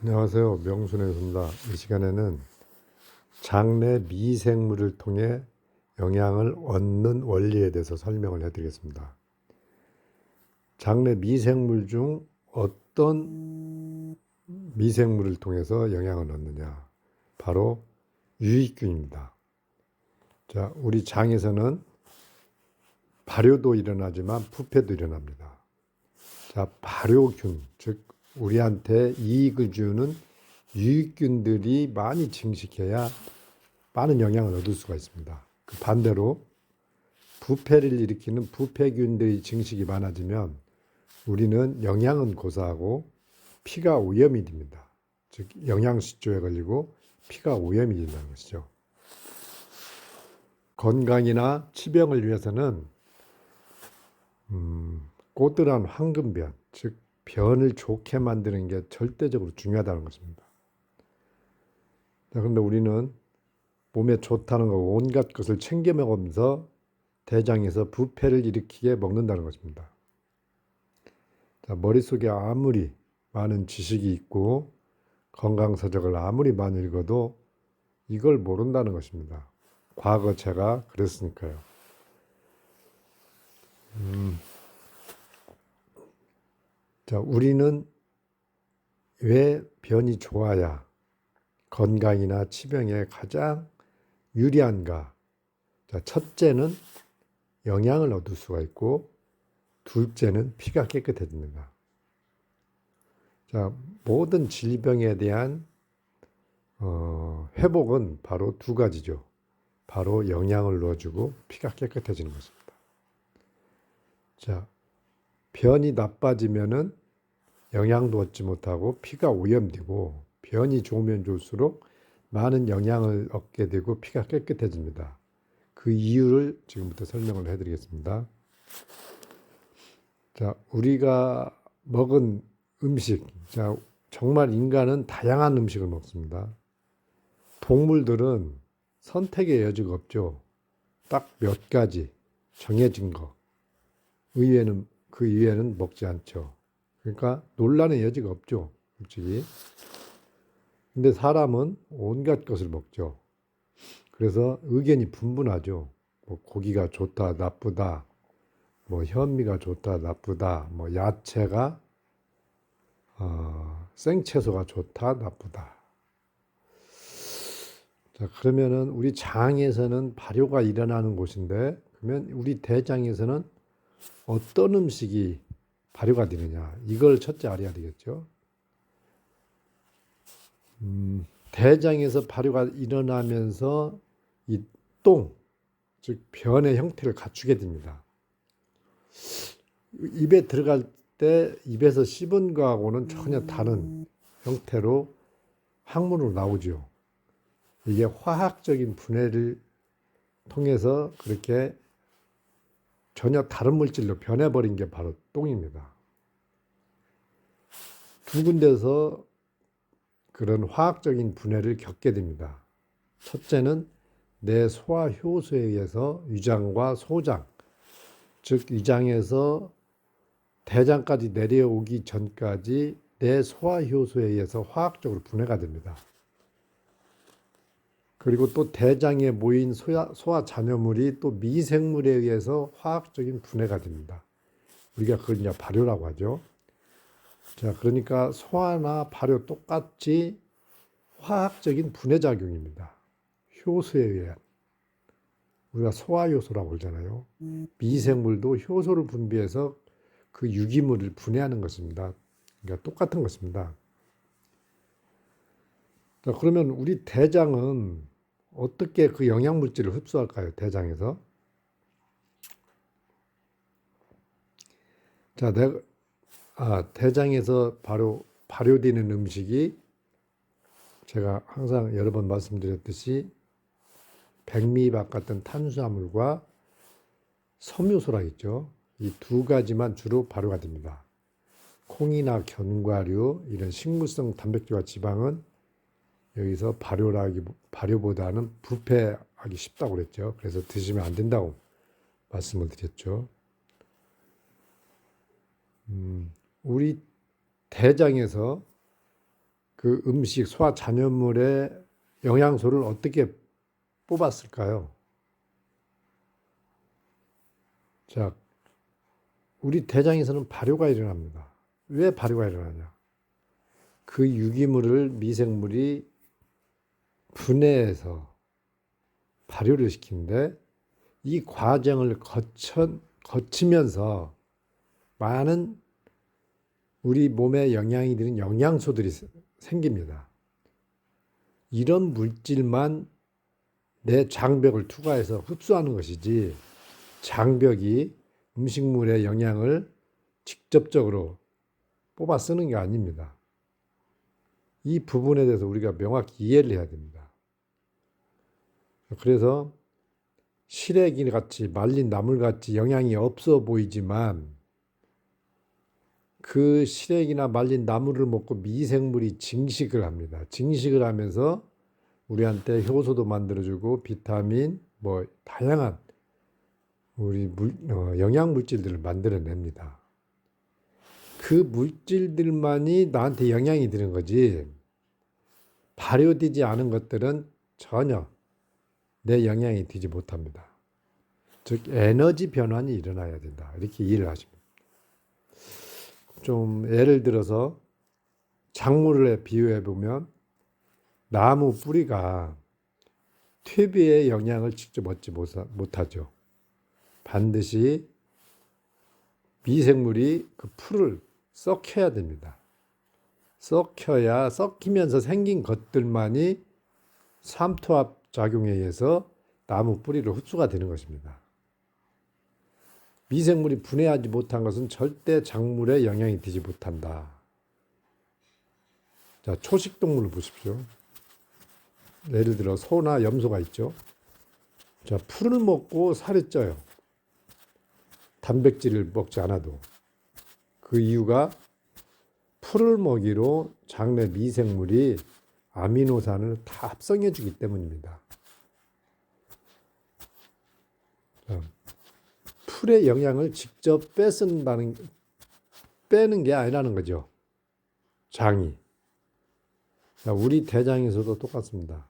안녕하세요. 명순혜입니다. 이 시간에는 장내 미생물을 통해 영양을 얻는 원리에 대해서 설명을 해드리겠습니다. 장내 미생물 중 어떤 미생물을 통해서 영양을 얻느냐? 바로 유익균입니다. 자, 우리 장에서는 발효도 일어나지만 부패도 일어납니다. 자, 발효균, 즉 우리한테 이익을 주는 유익균들이 많이 증식해야 많은 영양을 얻을 수가 있습니다. 그 반대로 부패를 일으키는 부패균들이 증식이 많아지면 우리는 영양은 고사하고 피가 오염이 됩니다. 즉 영양실조에 걸리고 피가 오염이 된다는 것이죠. 건강이나 치병을 위해서는 꼬들한 황금변, 즉 변을 좋게 만드는 게 절대적으로 중요하다는 것입니다. 그런데 우리는 몸에 좋다는 거 온갖 것을 챙겨 먹으면서 대장에서 부패를 일으키게 먹는다는 것입니다. 자, 머릿속에 아무리 많은 지식이 있고 건강서적을 아무리 많이 읽어도 이걸 모른다는 것입니다. 과거 제가 그랬으니까요. 자, 우리는 왜 변이 좋아야 건강이나 치병에 가장 유리한가? 자, 첫째는 영양을 얻을 수가 있고 둘째는 피가 깨끗해집니다. 자, 모든 질병에 대한 회복은 바로 두 가지죠. 바로 영양을 넣어주고 피가 깨끗해지는 것입니다. 자, 변이 나빠지면은 영양도 얻지 못하고 피가 오염되고 변이 좋으면 좋을수록 많은 영양을 얻게 되고 피가 깨끗해집니다. 그 이유를 지금부터 설명을 해드리겠습니다. 자, 우리가 먹은 음식, 자, 정말 인간은 다양한 음식을 먹습니다. 동물들은 선택의 여지가 없죠. 딱 몇 가지 정해진 거. 그 이외에는 먹지 않죠. 그러니까 논란의 여지가 없죠, 솔직히. 근데 사람은 온갖 것을 먹죠. 그래서 의견이 분분하죠. 뭐 고기가 좋다, 나쁘다, 뭐 현미가 좋다, 나쁘다, 뭐 야채가 생채소가 좋다, 나쁘다. 자, 그러면은 우리 장에서는 발효가 일어나는 곳인데, 그러면 우리 대장에서는 어떤 음식이 발효가 되느냐, 이걸 첫째 알아야 되겠죠. 대장에서 발효가 일어나면서 이 똥, 즉 변의 형태를 갖추게 됩니다. 입에 들어갈 때 입에서 씹은 거하고는 전혀 다른 형태로 항문으로 나오죠. 이게 화학적인 분해를 통해서 그렇게 전혀 다른 물질로 변해버린 게 바로 똥입니다. 두 군데서 그런 화학적인 분해를 겪게 됩니다. 첫째는 내 소화 효소에 의해서 위장과 소장, 즉 위장에서 대장까지 내려오기 전까지 내 소화 효소에 의해서 화학적으로 분해가 됩니다. 그리고 또 대장에 모인 소화 잔여물이 또 미생물에 의해서 화학적인 분해가 됩니다. 우리가 그걸 이제 발효라고 하죠. 자, 그러니까 소화나 발효 똑같이 화학적인 분해 작용입니다. 효소에 의한. 우리가 소화 효소라고 그러잖아요. 미생물도 효소를 분비해서 그 유기물을 분해하는 것입니다. 그러니까 똑같은 것입니다. 자, 그러면 우리 대장은 어떻게 그 영양물질을 흡수할까요? 대장에서. 자, 대장에서 바로 발효되는 음식이 제가 항상 여러 번 말씀드렸듯이 백미밥 같은 탄수화물과 섬유소라 있죠. 이 두 가지만 주로 발효가 됩니다. 콩이나 견과류 이런 식물성 단백질과 지방은 여기서 발효보다는 부패하기 쉽다고 그랬죠. 그래서 드시면 안 된다고 말씀을 드렸죠. 우리 대장에서 그 음식 소화 잔여물의 영양소를 어떻게 뽑았을까요? 자, 우리 대장에서는 발효가 일어납니다. 왜 발효가 일어나냐? 그 유기물을 미생물이 분해해서 발효를 시키는데 이 과정을 거치면서 많은 우리 몸에 영향이 되는 영양소들이 생깁니다. 이런 물질만 내 장벽을 투과해서 흡수하는 것이지 장벽이 음식물의 영양을 직접적으로 뽑아 쓰는 게 아닙니다. 이 부분에 대해서 우리가 명확히 이해를 해야 됩니다. 그래서 시래기 같이 말린 나물 같이 영양이 없어 보이지만 그 시래기나 말린 나물을 먹고 미생물이 증식을 합니다. 증식을 하면서 우리한테 효소도 만들어주고 비타민 뭐 다양한 우리 영양 물질들을 만들어냅니다. 그 물질들만이 나한테 영향이 되는 거지 발효되지 않은 것들은 전혀 내 영향이 되지 못합니다. 즉 에너지 변환이 일어나야 된다. 이렇게 이해를 하십니다. 좀 예를 들어서 작물에 비유해 보면 나무 뿌리가 퇴비의 영향을 직접 얻지 못하죠. 반드시 미생물이 그 풀을 썩혀야 됩니다. 썩히면서 생긴 것들만이 삼투압 작용에 의해서 나무 뿌리로 흡수가 되는 것입니다. 미생물이 분해하지 못한 것은 절대 작물에 영향이 되지 못한다. 자, 초식 동물을 보십시오. 예를 들어 소나 염소가 있죠. 자, 풀을 먹고 살이 쪄요. 단백질을 먹지 않아도. 그 이유가 풀을 먹이로 장내 미생물이 아미노산을 다 합성해 주기 때문입니다. 자, 풀의 영양을 직접 빼는 게 아니라는 거죠. 장이. 자, 우리 대장에서도 똑같습니다.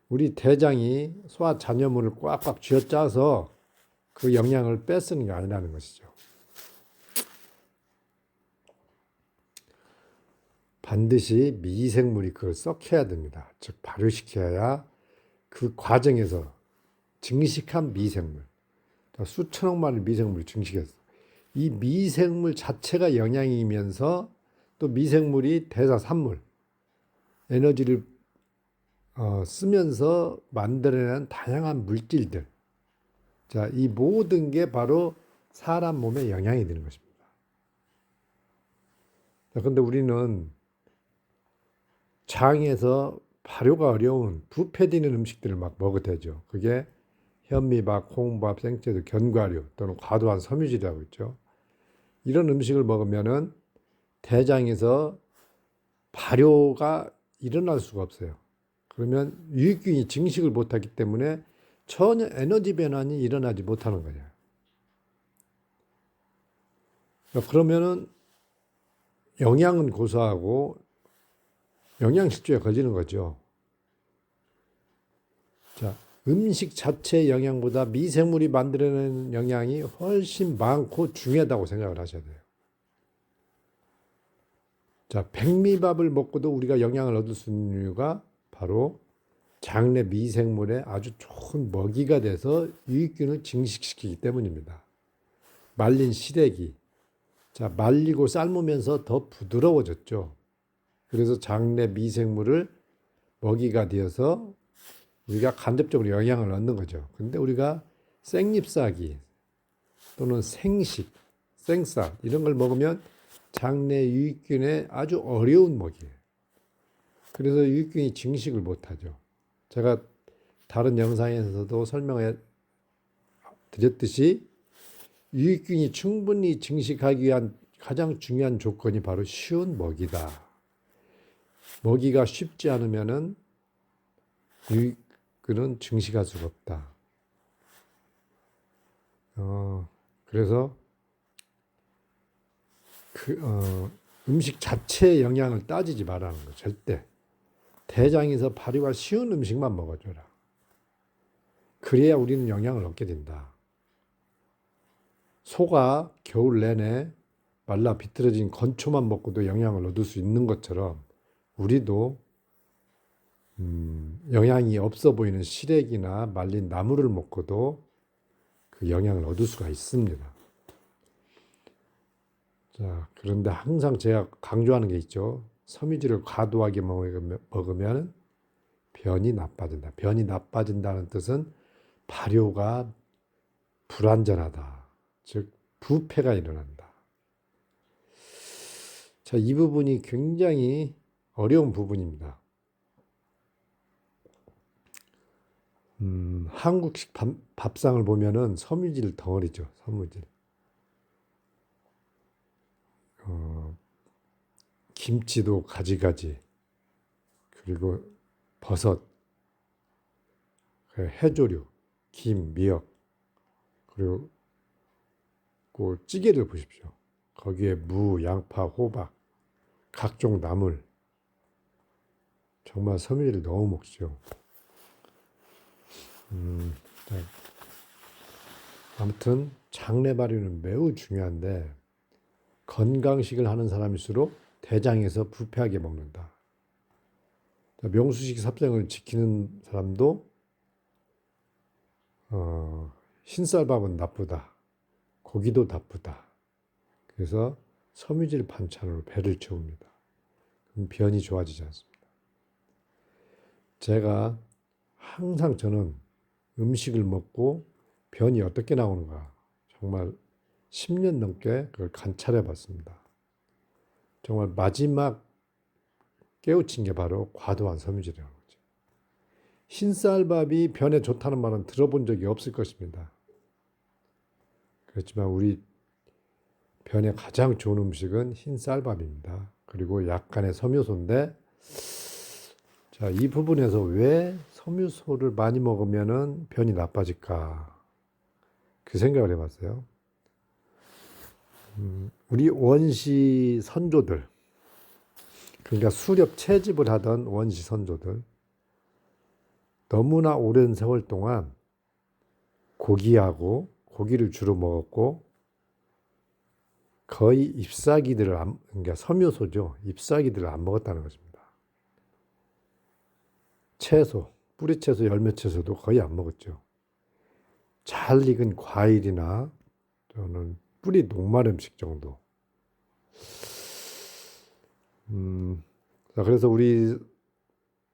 우리 대장이 소화 잔여물을 꽉꽉 쥐어짜서 그 영양을 뺏는 게 아니라는 것이죠. 반드시 미생물이 그걸 썩혀야 됩니다. 즉 발효시켜야 그 과정에서 증식한 미생물, 수천억 마리 미생물이 증식했어. 이 미생물 자체가 영양이면서 또 미생물이 대사산물, 에너지를 쓰면서 만들어낸 다양한 물질들. 자, 이 모든 게 바로 사람 몸에 영향이 되는 것입니다. 자, 근데 우리는 장에서 발효가 어려운 부패되는 음식들을 막 먹어대죠. 그게 현미밥, 콩밥, 생채소, 견과류 또는 과도한 섬유질이라고 있죠. 이런 음식을 먹으면은 대장에서 발효가 일어날 수가 없어요. 그러면 유익균이 증식을 못하기 때문에 전혀 에너지 변환이 일어나지 못하는 거예요. 그러면은 영양은 고소하고 영양실조에 걸리는 거죠. 자, 음식 자체의 영양보다 미생물이 만들어내는 영양이 훨씬 많고 중요하다고 생각을 하셔야 돼요. 자, 백미밥을 먹고도 우리가 영양을 얻을 수 있는 이유가 바로 장내 미생물의 아주 좋은 먹이가 돼서 유익균을 증식시키기 때문입니다. 말린 시래기. 자, 말리고 삶으면서 더 부드러워졌죠. 그래서 장내 미생물을 먹이가 되어서 우리가 간접적으로 영양을 얻는 거죠. 근데 우리가 생잎사기 또는 생식, 생쌀 이런 걸 먹으면 장내 유익균의 아주 어려운 먹이에요. 그래서 유익균이 증식을 못하죠. 제가 다른 영상에서도 설명해 드렸듯이 유익균이 충분히 증식하기 위한 가장 중요한 조건이 바로 쉬운 먹이다. 먹이가 쉽지 않으면은 유익균은 증식할 수가 없다. 그래서 음식 자체의 영양을 따지지 말라는 거 절대. 대장에서 발효가 쉬운 음식만 먹어줘라. 그래야 우리는 영양을 얻게 된다. 소가 겨울 내내 말라 비틀어진 건초만 먹고도 영양을 얻을 수 있는 것처럼 우리도 영양이 없어 보이는 시래기나 말린 나물을 먹고도 그 영양을 얻을 수가 있습니다. 자, 그런데 항상 제가 강조하는 게 있죠. 섬유질을 과도하게 먹으면 변이 나빠진다. 변이 나빠진다는 뜻은 발효가 불완전하다. 즉 부패가 일어난다. 자, 이 부분이 굉장히 어려운 부분입니다. 한국식 밥상을 보면은 섬유질 덩어리죠. 섬유질. 김치도 가지가지. 그리고 버섯, 해조류, 김, 미역. 그리고 그 찌개를 보십시오. 거기에 무, 양파, 호박, 각종 나물. 정말 섬유질을 너무 먹죠. 아무튼 장내 발효는 매우 중요한데 건강식을 하는 사람일수록 대장에서 부패하게 먹는다. 명수식 섭생을 지키는 사람도 흰쌀밥은 나쁘다. 고기도 나쁘다. 그래서 섬유질 반찬으로 배를 채웁니다. 그럼 변이 좋아지지 않습니다. 제가 항상 저는 음식을 먹고 변이 어떻게 나오는가 정말 10년 넘게 그걸 관찰해 봤습니다. 정말 마지막 깨우친 게 바로 과도한 섬유질이라는 거죠. 흰쌀밥이 변에 좋다는 말은 들어본 적이 없을 것입니다. 그렇지만 우리 변에 가장 좋은 음식은 흰쌀밥입니다. 그리고 약간의 섬유소인데 자, 이 부분에서 왜 섬유소를 많이 먹으면 변이 나빠질까? 그 생각을 해봤어요. 우리 원시 선조들, 그러니까 수렵 채집을 하던 원시 선조들, 너무나 오랜 세월 동안 고기를 주로 먹었고 거의 잎사귀들을 그러니까 섬유소죠. 잎사귀들을 안 먹었다는 것입니다. 채소, 뿌리채소, 열매채소도 거의 안 먹었죠. 잘 익은 과일이나 또는 뿌리 녹말 음식 정도. 그래서 우리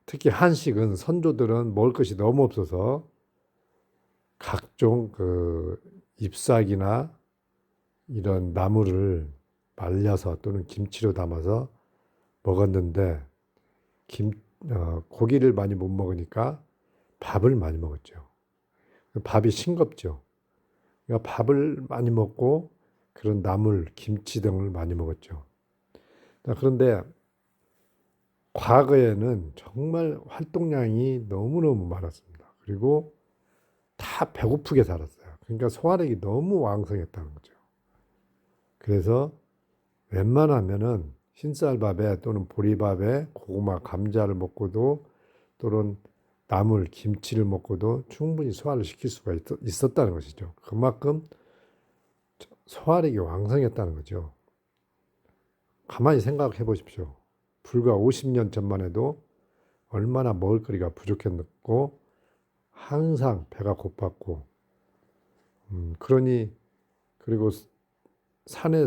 특히 한식은 선조들은 먹을 것이 너무 없어서 각종 그 잎사귀나 이런 나물을 말려서 또는 김치로 담아서 먹었는데 고기를 많이 못 먹으니까 밥을 많이 먹었죠. 밥이 싱겁죠. 그러니까 밥을 많이 먹고 그런 나물, 김치 등을 많이 먹었죠. 그런데 과거에는 정말 활동량이 너무너무 많았습니다. 그리고 다 배고프게 살았어요. 그러니까 소화력이 너무 왕성했다는 거죠. 그래서 웬만하면은 흰쌀밥에 또는 보리밥에 고구마, 감자를 먹고도 또는 나물, 김치를 먹고도 충분히 소화를 시킬 수가 있었다는 것이죠. 그만큼 소화력이 왕성했다는 거죠. 가만히 생각해 보십시오. 불과 50년 전만 해도 얼마나 먹을거리가 부족했고 항상 배가 고팠고 그러니 그리고 산에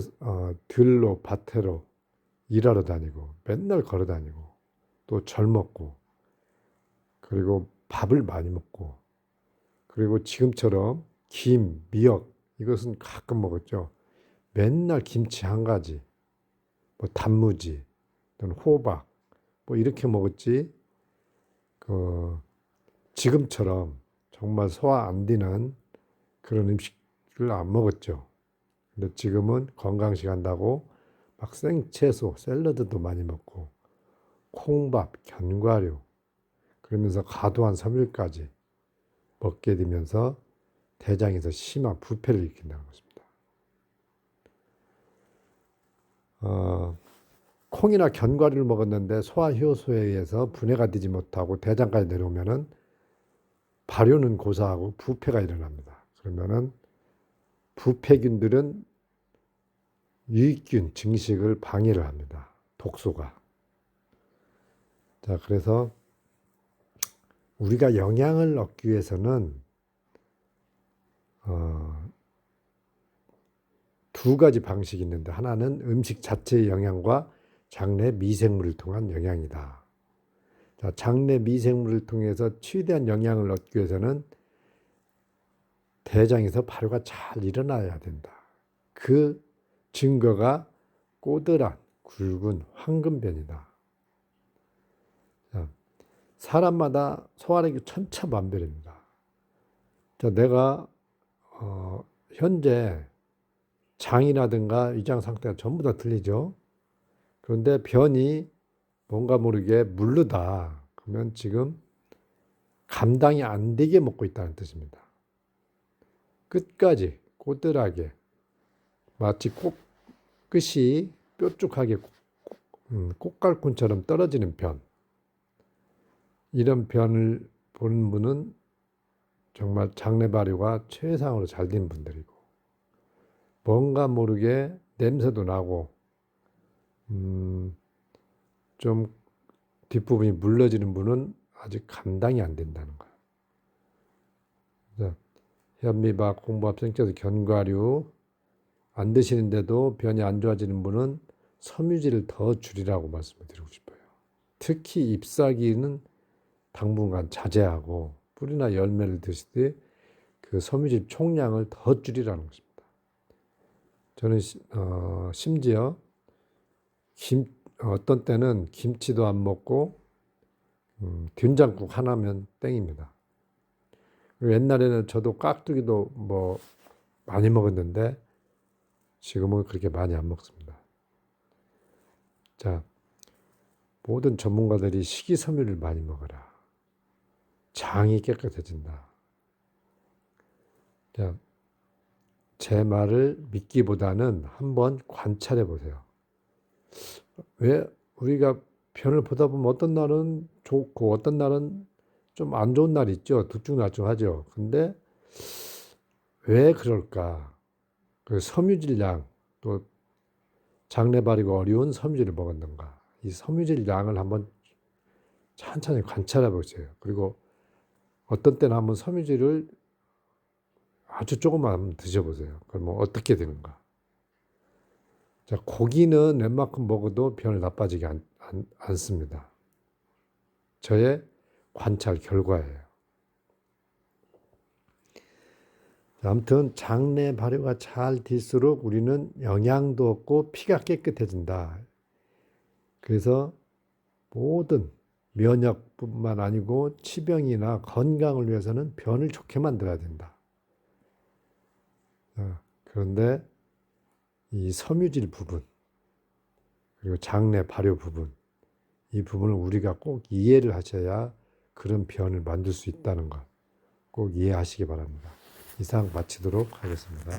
들로 밭으로 일하러 다니고 맨날 걸어 다니고 또 젊었고 그리고 밥을 많이 먹고 그리고 지금처럼 김, 미역 이것은 가끔 먹었죠. 맨날 김치 한 가지, 뭐 단무지, 또는 호박 뭐 이렇게 먹었지. 지금처럼 정말 소화 안 되는 그런 음식을 안 먹었죠. 근데 지금은 건강식 한다고 막 생채소, 샐러드도 많이 먹고 콩밥, 견과류 그러면서 과도한 섬유까지 먹게 되면서 대장에서 심한 부패를 일으킨다는 것입니다. 콩이나 견과류를 먹었는데 소화 효소에 의해서 분해가 되지 못하고 대장까지 내려오면은 발효는 고사하고 부패가 일어납니다. 그러면은 부패균들은 유익균 증식을 방해를 합니다. 독소가. 자, 그래서 우리가 영양을 얻기 위해서는 두 가지 방식이 있는데, 하나는 음식 자체의 영양과 장내 미생물을 통한 영양이다. 자, 장내 미생물을 통해서 최대한 영양을 얻기 위해서는 대장에서 발효가 잘 일어나야 된다. 그 증거가 꼬들한 굵은 황금변이다. 자, 사람마다 소화력이 천차만별입니다. 자, 내가 현재 장이라든가 위장 상태가 전부 다 틀리죠. 그런데 변이 뭔가 모르게 무르다. 그러면 지금 감당이 안 되게 먹고 있다는 뜻입니다. 끝까지 꼬들하게 마치 끝이 뾰족하게 꽃갈콘처럼 떨어지는 변. 이런 변을 보는 분은 정말 장내 발효가 최상으로 잘 된 분들이고, 뭔가 모르게 냄새도 나고 좀 뒷부분이 물러지는 분은 아직 감당이 안 된다는 거예요. 현미밥, 콩밥, 생채소, 견과류 안 드시는데도 변이 안 좋아지는 분은 섬유질을 더 줄이라고 말씀을 드리고 싶어요. 특히 잎사귀는 당분간 자제하고 뿌리나 열매를 드실 때 그 섬유질 총량을 더 줄이라는 것입니다. 저는 심지어 어떤 때는 김치도 안 먹고 된장국 하나면 땡입니다. 그리고 옛날에는 저도 깍두기도 뭐 많이 먹었는데 지금은 그렇게 많이 안 먹습니다. 자, 모든 전문가들이 식이섬유를 많이 먹어라. 장이 깨끗해진다. 자, 제 말을 믿기보다는 한번 관찰해 보세요. 왜 우리가 변을 보다 보면 어떤 날은 좋고 어떤 날은 좀 안 좋은 날이 있죠. 들쭉날쭉하죠. 근데 왜 그럴까? 그 섬유질 양, 또 장내 발효가 어려운 섬유질을 먹었는가? 이 섬유질 양을 한번 천천히 관찰해 보세요. 그리고 어떤 때는 한번 섬유질을 아주 조금만 한번 드셔보세요. 그러면 어떻게 되는가? 자, 고기는 웬만큼 먹어도 변을 나빠지게 않습니다. 저의 관찰 결과예요. 자, 아무튼 장내 발효가 잘 될수록 우리는 영양도 없고 피가 깨끗해진다. 그래서 모든 면역뿐만 아니고 치병이나 건강을 위해서는 변을 좋게 만들어야 된다. 그런데 이 섬유질 부분, 그리고 장내 발효 부분, 이 부분을 우리가 꼭 이해를 하셔야 그런 변을 만들 수 있다는 것 꼭 이해하시기 바랍니다. 이상 마치도록 하겠습니다.